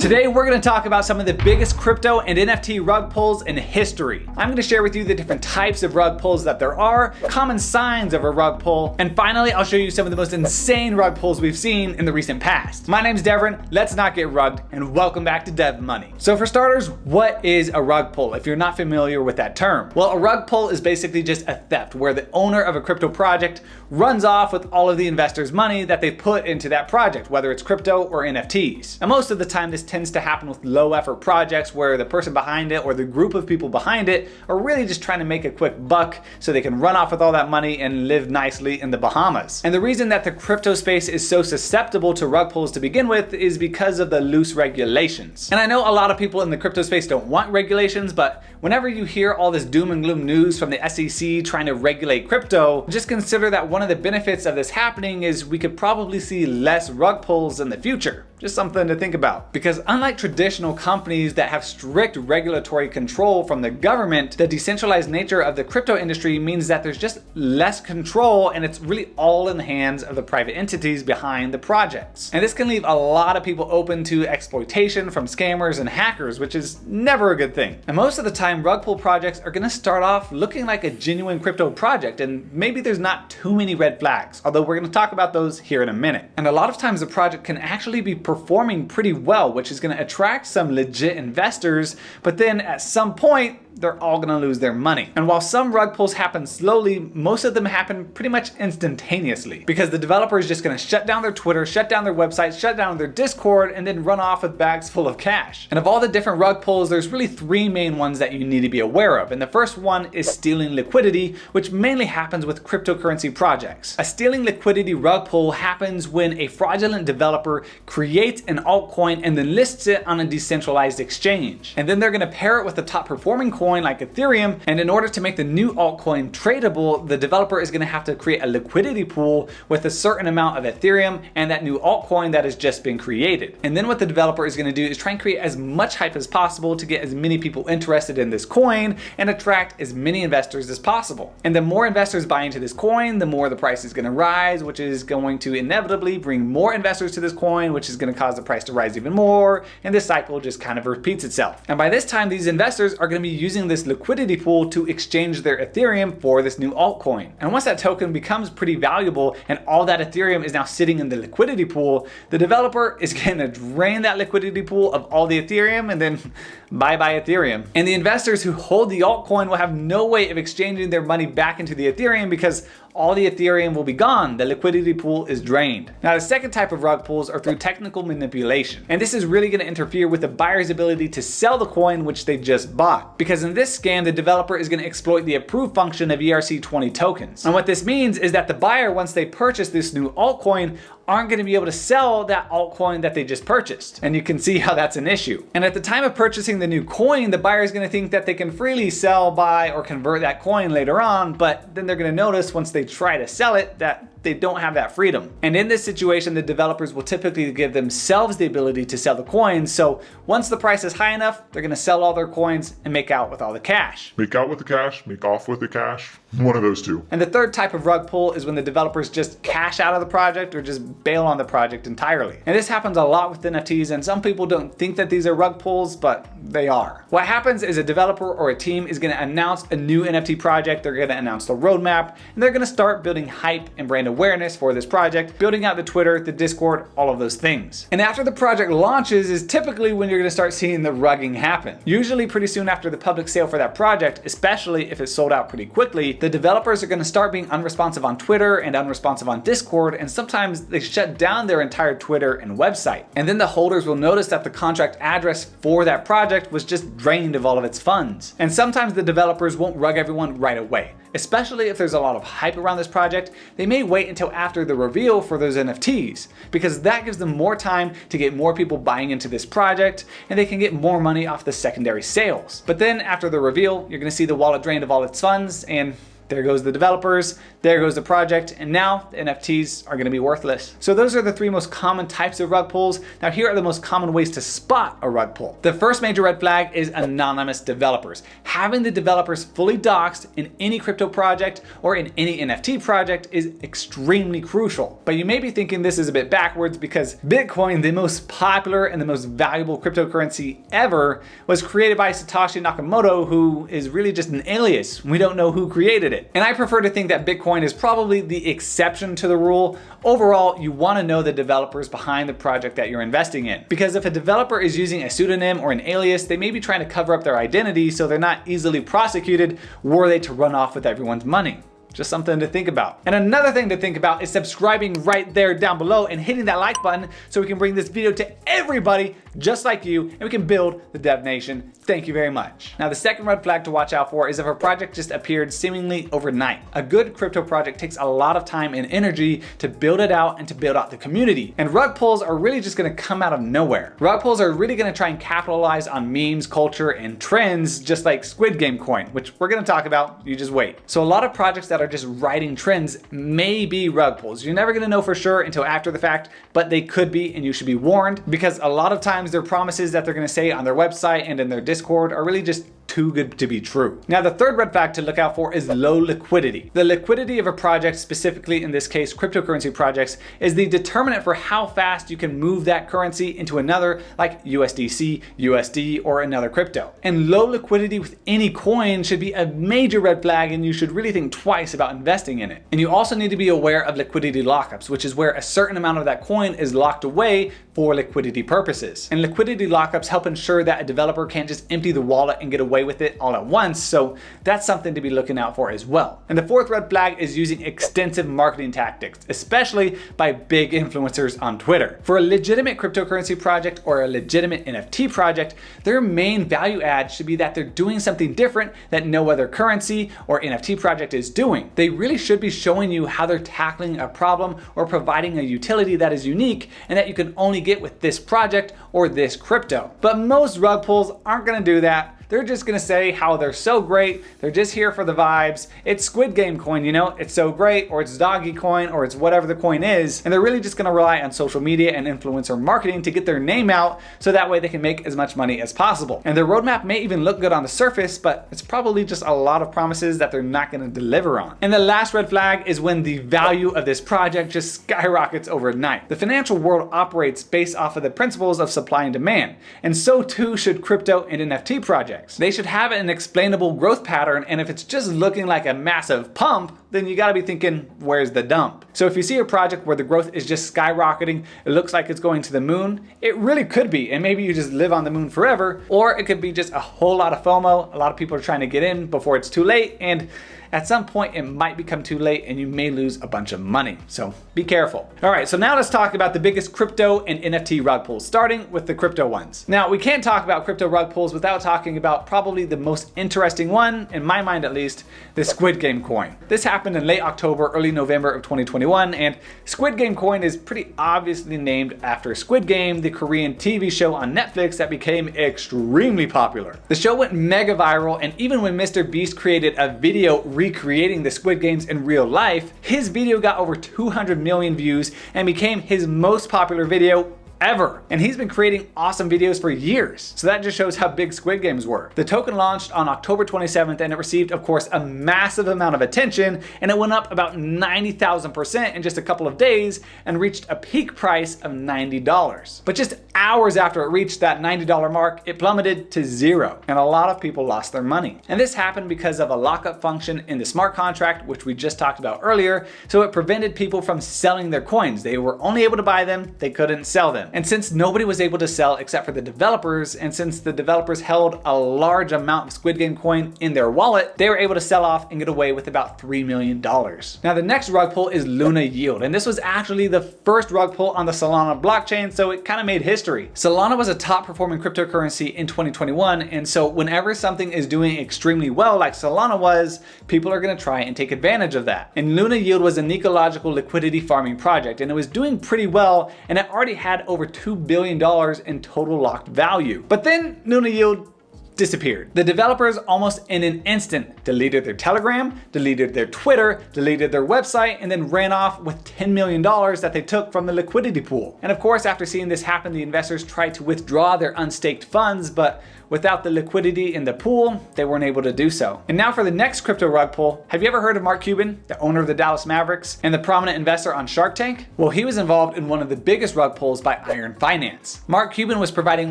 Today we're going to talk about some of the biggest crypto and NFT rug pulls in history. I'm going to share with you the different types of rug pulls that there are, common signs of a rug pull, and finally I'll show you some of the most insane rug pulls we've seen in the recent past. My name's Devin, let's not get rugged, and welcome back to Dev Money. So for starters, what is a rug pull if you're not familiar with that term? Well, a rug pull is basically just a theft where the owner of a crypto project runs off with all of the investors' money that they put into that project, whether it's crypto or NFTs. And most of the time this tends to happen with low effort projects where the person behind it or the group of people behind it are really just trying to make a quick buck so they can run off with all that money and live nicely in the Bahamas. And the reason that the crypto space is so susceptible to rug pulls to begin with is because of the loose regulations. And I know a lot of people in the crypto space don't want regulations, but whenever you hear all this doom and gloom news from the SEC trying to regulate crypto, just consider that one of the benefits of this happening is we could probably see less rug pulls in the future. Just something to think about. Because unlike traditional companies that have strict regulatory control from the government, the decentralized nature of the crypto industry means that there's just less control and it's really all in the hands of the private entities behind the projects. And this can leave a lot of people open to exploitation from scammers and hackers, which is never a good thing. And most of the time, rug pull projects are gonna start off looking like a genuine crypto project, and maybe there's not too many red flags, although we're gonna talk about those here in a minute. And a lot of times the project can actually be performing pretty well, which is going to attract some legit investors, but then at some point they're all going to lose their money. And while some rug pulls happen slowly, most of them happen pretty much instantaneously because the developer is just going to shut down their Twitter, shut down their website, shut down their Discord, and then run off with bags full of cash. And of all the different rug pulls, there's really three main ones that you need to be aware of. And the first one is stealing liquidity, which mainly happens with cryptocurrency projects. A stealing liquidity rug pull happens when a fraudulent developer creates an altcoin and then lists it on a decentralized exchange. And then they're going to pair it with the top performing coin like Ethereum, and in order to make the new altcoin tradable, the developer is going to have to create a liquidity pool with a certain amount of Ethereum and that new altcoin that has just been created. And then what the developer is going to do is try and create as much hype as possible to get as many people interested in this coin and attract as many investors as possible. And the more investors buy into this coin, the more the price is going to rise, which is going to inevitably bring more investors to this coin, which is going to cause the price to rise even more, and this cycle just kind of repeats itself. And by this time, these investors are going to be using this liquidity pool to exchange their Ethereum for this new altcoin. And once that token becomes pretty valuable and all that Ethereum is now sitting in the liquidity pool, the developer is going to drain that liquidity pool of all the Ethereum and then bye-bye Ethereum. And the investors who hold the altcoin will have no way of exchanging their money back into the Ethereum because all the Ethereum will be gone. The liquidity pool is drained. Now, the second type of rug pulls are through technical manipulation. And this is really going to interfere with the buyer's ability to sell the coin which they just bought. Because in this scam, the developer is going to exploit the approve function of ERC20 tokens. And what this means is that the buyer, once they purchase this new altcoin, aren't going to be able to sell that altcoin that they just purchased. And you can see how that's an issue. And at the time of purchasing the new coin, the buyer is going to think that they can freely sell, buy, or convert that coin later on, but then they're going to notice once they try to sell it that they don't have that freedom. And in this situation, the developers will typically give themselves the ability to sell the coins. So once the price is high enough, they're gonna sell all their coins and make out with all the cash. Make out with the cash, make off with the cash, one of those two. And the third type of rug pull is when the developers just cash out of the project or just bail on the project entirely. And this happens a lot with NFTs, and some people don't think that these are rug pulls, but they are. What happens is a developer or a team is gonna announce a new NFT project, they're gonna announce the roadmap, and they're gonna start building hype and brand awareness for this project, building out the Twitter, the Discord, all of those things. And after the project launches is typically when you're gonna start seeing the rugging happen. Usually pretty soon after the public sale for that project, especially if it's sold out pretty quickly, the developers are gonna start being unresponsive on Twitter and unresponsive on Discord, and sometimes they shut down their entire Twitter and website. And then the holders will notice that the contract address for that project was just drained of all of its funds. And sometimes the developers won't rug everyone right away. Especially if there's a lot of hype around this project, they may wait until after the reveal for those NFTs, because that gives them more time to get more people buying into this project, and they can get more money off the secondary sales. But then after the reveal, you're gonna see the wallet drained of all its funds, and There goes the developers, there goes the project, and now the NFTs are gonna be worthless. So those are the 3 most common types of rug pulls. Now here are the most common ways to spot a rug pull. The first major red flag is anonymous developers. Having the developers fully doxed in any crypto project or in any NFT project is extremely crucial. But you may be thinking this is a bit backwards because Bitcoin, the most popular and the most valuable cryptocurrency ever, was created by Satoshi Nakamoto, who is really just an alias. We don't know who created it. And I prefer to think that Bitcoin is probably the exception to the rule. Overall, you want to know the developers behind the project that you're investing in. Because if a developer is using a pseudonym or an alias, they may be trying to cover up their identity so they're not easily prosecuted were they to run off with everyone's money. Just something to think about. And another thing to think about is subscribing right there down below and hitting that like button so we can bring this video to everybody just like you and we can build the Dev Nation. Thank you very much. Now the second red flag to watch out for is if a project just appeared seemingly overnight. A good crypto project takes a lot of time and energy to build it out and to build out the community. And rug pulls are really just gonna come out of nowhere. Rug pulls are really gonna try and capitalize on memes, culture, and trends just like Squid Game coin, which we're gonna talk about, you just wait. So a lot of projects that are just riding trends may be rug pulls. You're never gonna know for sure until after the fact, but they could be, and you should be warned because a lot of times their promises that they're gonna say on their website and in their Discord are really just too good to be true. Now the third red flag to look out for is low liquidity. The liquidity of a project, specifically in this case cryptocurrency projects, is the determinant for how fast you can move that currency into another like USDC, USD, or another crypto. And low liquidity with any coin should be a major red flag and you should really think twice about investing in it. And you also need to be aware of liquidity lockups, which is where a certain amount of that coin is locked away for liquidity purposes. And liquidity lockups help ensure that a developer can't just empty the wallet and get away with it all at once, so that's something to be looking out for as well. And the fourth red flag is using extensive marketing tactics, especially by big influencers on Twitter. For a legitimate cryptocurrency project or a legitimate NFT project, their main value add should be that they're doing something different that no other currency or NFT project is doing. They really should be showing you how they're tackling a problem or providing a utility that is unique and that you can only get with this project or this crypto. But most rug pulls aren't gonna do that. They're just gonna say how they're so great, they're just here for the vibes. It's Squid Game coin, you know, it's so great, or it's Doggy coin, or it's whatever the coin is, and they're really just gonna rely on social media and influencer marketing to get their name out so that way they can make as much money as possible. And their roadmap may even look good on the surface, but it's probably just a lot of promises that they're not gonna deliver on. And the last red flag is when the value of this project just skyrockets overnight. The financial world operates based off of the principles of supply and demand, and so too should crypto and NFT projects. They should have an explainable growth pattern, and if it's just looking like a massive pump, then you gotta be thinking, where's the dump? So if you see a project where the growth is just skyrocketing, it looks like it's going to the moon, it really could be, and maybe you just live on the moon forever, or it could be just a whole lot of FOMO, a lot of people are trying to get in before it's too late, and at some point it might become too late and you may lose a bunch of money. So be careful. All right, so now let's talk about the biggest crypto and NFT rug pulls, starting with the crypto ones. Now we can't talk about crypto rug pulls without talking about probably the most interesting one, in my mind at least, the Squid Game coin. This happened in late October, early November of 2021, and Squid Game coin is pretty obviously named after Squid Game, the Korean TV show on Netflix that became extremely popular. The show went mega viral, and even when Mr. Beast created a video recreating the Squid Games in real life, his video got over 200 million views and became his most popular video ever. And he's been creating awesome videos for years. So that just shows how big Squid Games were. The token launched on October 27th and it received, of course, a massive amount of attention, and it went up about 90,000% in just a couple of days and reached a peak price of $90. But just hours after it reached that $90 mark, it plummeted to zero, and a lot of people lost their money. And this happened because of a lockup function in the smart contract, which we just talked about earlier, so it prevented people from selling their coins. They were only able to buy them, they couldn't sell them. And since nobody was able to sell except for the developers, and since the developers held a large amount of Squid Game coin in their wallet, they were able to sell off and get away with about $3 million. Now the next rug pull is Luna Yield, and this was actually the first rug pull on the Solana blockchain, so it kind of made history. Solana was a top performing cryptocurrency in 2021, and so whenever something is doing extremely well like Solana was, people are going to try and take advantage of that. And Luna Yield was an ecological liquidity farming project, and it was doing pretty well, and it already had over $2 billion in total locked value. But then Luna Yield disappeared. The developers almost in an instant deleted their Telegram, deleted their Twitter, deleted their website, and then ran off with $10 million that they took from the liquidity pool. And of course, after seeing this happen, the investors tried to withdraw their unstaked funds, but without the liquidity in the pool, they weren't able to do so. And now for the next crypto rug pull. Have you ever heard of Mark Cuban, the owner of the Dallas Mavericks and the prominent investor on Shark Tank? Well, he was involved in one of the biggest rug pulls by Iron Finance. Mark Cuban was providing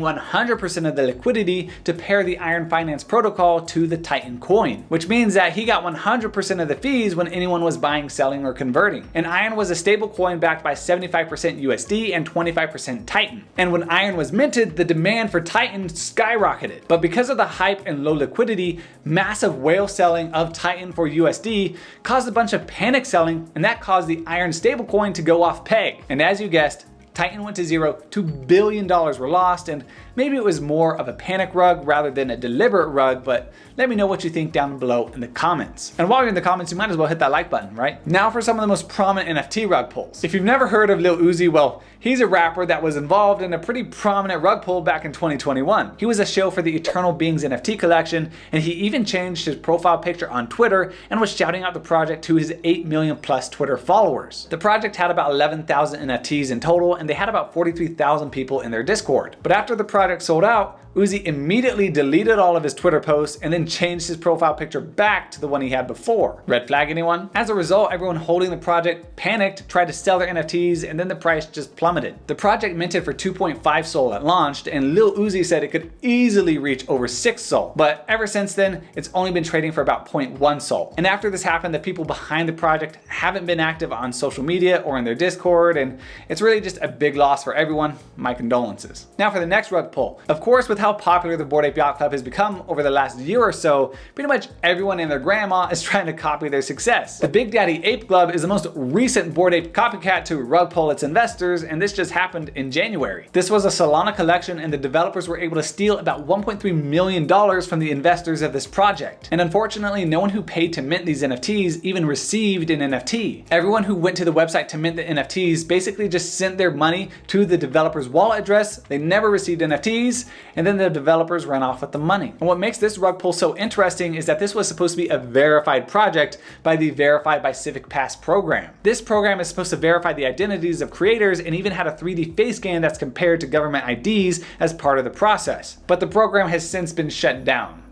100% of the liquidity to pair the Iron Finance protocol to the Titan coin, which means that he got 100% of the fees when anyone was buying, selling, or converting. And Iron was a stable coin backed by 75% USD and 25% Titan. And when Iron was minted, the demand for Titan skyrocketed. But because of the hype and low liquidity, massive whale selling of Titan for USD caused a bunch of panic selling, and that caused the Iron stablecoin to go off peg. And as you guessed, Titan went to zero, $2 billion were lost, and maybe it was more of a panic rug rather than a deliberate rug, but let me know what you think down below in the comments. And while you're in the comments, you might as well hit that like button, right? Now for some of the most prominent NFT rug pulls. If you've never heard of Lil Uzi, well, he's a rapper that was involved in a pretty prominent rug pull back in 2021. He was a show for the Eternal Beings NFT collection, and he even changed his profile picture on Twitter and was shouting out the project to his 8 million plus Twitter followers. The project had about 11,000 NFTs in total, and they had about 43,000 people in their Discord. But after the project sold out, Uzi immediately deleted all of his Twitter posts and then changed his profile picture back to the one he had before. Red flag anyone? As a result, everyone holding the project panicked, tried to sell their NFTs, and then the price just plummeted. The project minted for 2.5 SOL at launched, and Lil Uzi said it could easily reach over 6 SOL. But ever since then, it's only been trading for about 0.1 SOL. And after this happened, the people behind the project haven't been active on social media or in their Discord, and it's really just a big loss for everyone. My condolences. Now for the next rug pull. Of course, with how popular the Bored Ape Yacht Club has become over the last year or so, pretty much everyone and their grandma is trying to copy their success. The Big Daddy Ape Club is the most recent Bored Ape copycat to rug pull its investors, and this just happened in January. This was a Solana collection, and the developers were able to steal about $1.3 million from the investors of this project. And unfortunately, no one who paid to mint these NFTs even received an NFT. Everyone who went to the website to mint the NFTs basically just sent their money to the developer's wallet address. They never received NFTs, and then the developers ran off with the money. And what makes this rug pull so interesting is that this was supposed to be a verified project by the Verified by Civic Pass program. This program is supposed to verify the identities of creators and even had a 3D face scan that's compared to government IDs as part of the process. But the program has since been shut down.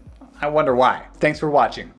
I wonder why. Thanks for watching.